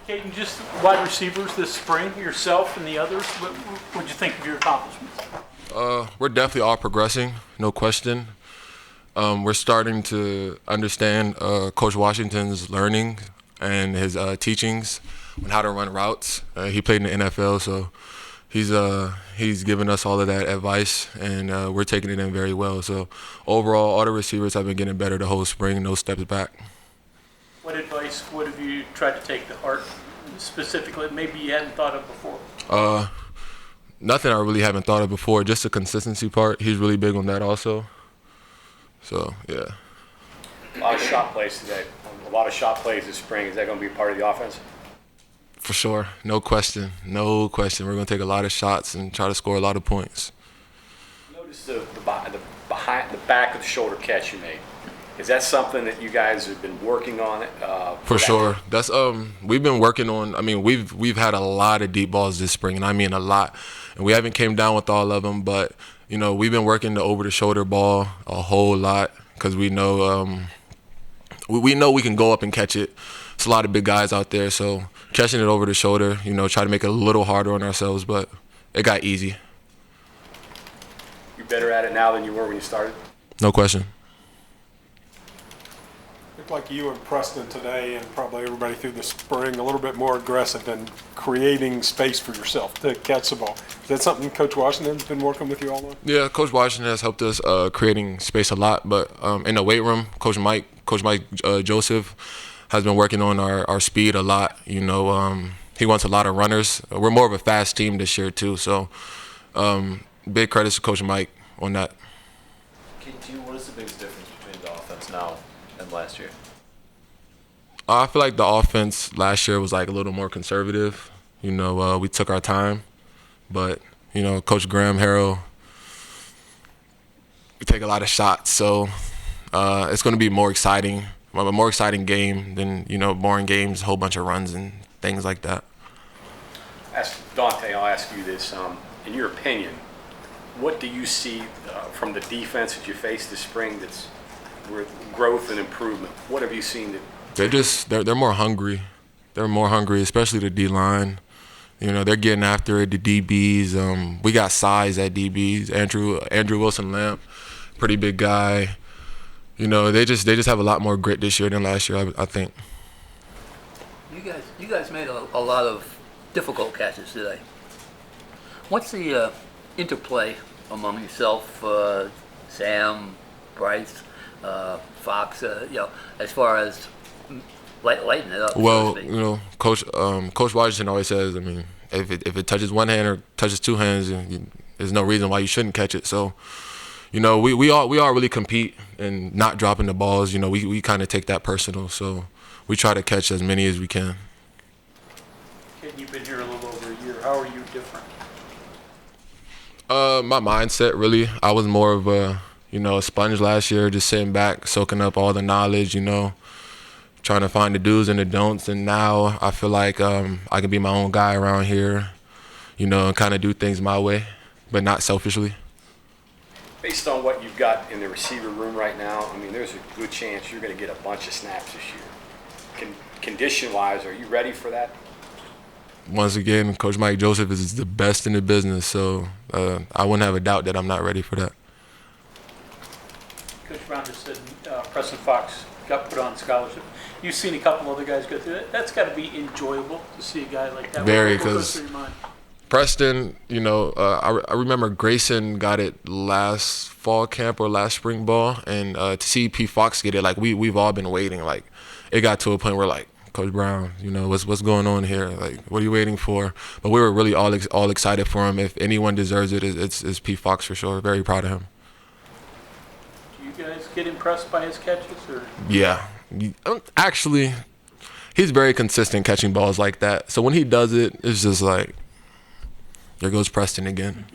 Kaden, just wide receivers this spring, yourself and the others, what'd you think of your accomplishments? We're definitely all progressing, no question. We're starting to understand Coach Washington's learning and his teachings on how to run routes. He played in the NFL, so he's given us all of that advice, and we're taking it in very well. So overall, all the receivers have been getting better the whole spring, no steps back. What advice, what have you tried to take to heart specifically, maybe you hadn't thought of before? Nothing I really haven't thought of before, just the consistency part. He's really big on that also. So, yeah. A lot of shot plays today. A lot of shot plays this spring. Is that going to be part of the offense? For sure. No question. No question. We're going to take a lot of shots and try to score a lot of points. Notice the back of the shoulder catch you made. Is that something that you guys have been working on? For sure. That's we've been working on. I mean, we've had a lot of deep balls this spring, and I mean a lot. And we haven't came down with all of them, but you know we've been working the over the shoulder ball a whole lot because we know we know we can go up and catch it. It's a lot of big guys out there, so catching it over the shoulder, you know, try to make it a little harder on ourselves, but it got easy. You better at it now than you were when you started? No question. Looked like you and Preston today, and probably everybody through the spring, a little bit more aggressive in creating space for yourself to catch the ball. Is that something Coach Washington's been working with you all on? Yeah, Coach Washington has helped us creating space a lot, but in the weight room, Coach Mike Joseph has been working on our speed a lot. You know, he wants a lot of runners. We're more of a fast team this year too, so big credits to Coach Mike on that. What is the biggest difference between the offense now and last year? I feel like the offense last year was like a little more conservative. You know, we took our time, but you know, Coach Graham Harrell, we take a lot of shots, so it's going to be more exciting, a more exciting game than boring games, a whole bunch of runs and things like that. Dante, I'll ask you this: in your opinion, what do you see from the defense that you faced this spring that's with growth and improvement? What have you seen? They're more hungry. They're more hungry, especially the D-line. You know, they're getting after it. The DBs, we got size at DBs. Andrew Wilson-Lamp, pretty big guy. You know, they just have a lot more grit this year than last year, I think. You guys made a lot of difficult catches today. What's the interplay among yourself, Sam, Bryce, Fox, as far as lighten it up? Well, you know, Coach Washington always says, I mean, if it touches one hand or touches two hands, there's no reason why you shouldn't catch it. So, you know, we all really compete and not dropping the balls. You know, we kind of take that personal. So we try to catch as many as we can. Kid, you've been here a little over a year. How are you different? My mindset, really. I was more of a sponge last year, just sitting back, soaking up all the knowledge, trying to find the do's and the don'ts. And now I feel like I can be my own guy around here, and kind of do things my way, but not selfishly. Based on what you've got in the receiver room right now, I mean, there's a good chance you're going to get a bunch of snaps this year. Condition-wise, are you ready for that? Once again, Coach Mike Joseph is the best in the business, so I wouldn't have a doubt that I'm not ready for that. Coach Brown just said Preston Fox got put on scholarship. You've seen a couple other guys go through it. That's got to be enjoyable to see a guy like that. Very, because Preston, I remember Grayson got it last fall camp or last spring ball, and to see P. Fox get it, like we've all been waiting. Like it got to a point where like, Coach Brown, what's going on here? Like, what are you waiting for? But we were really all excited for him. If anyone deserves it, it's P. Fox for sure. Very proud of him. Do you guys get impressed by his catches? Or? Yeah. Actually, he's very consistent catching balls like that. So when he does it, it's just like, there goes Preston again.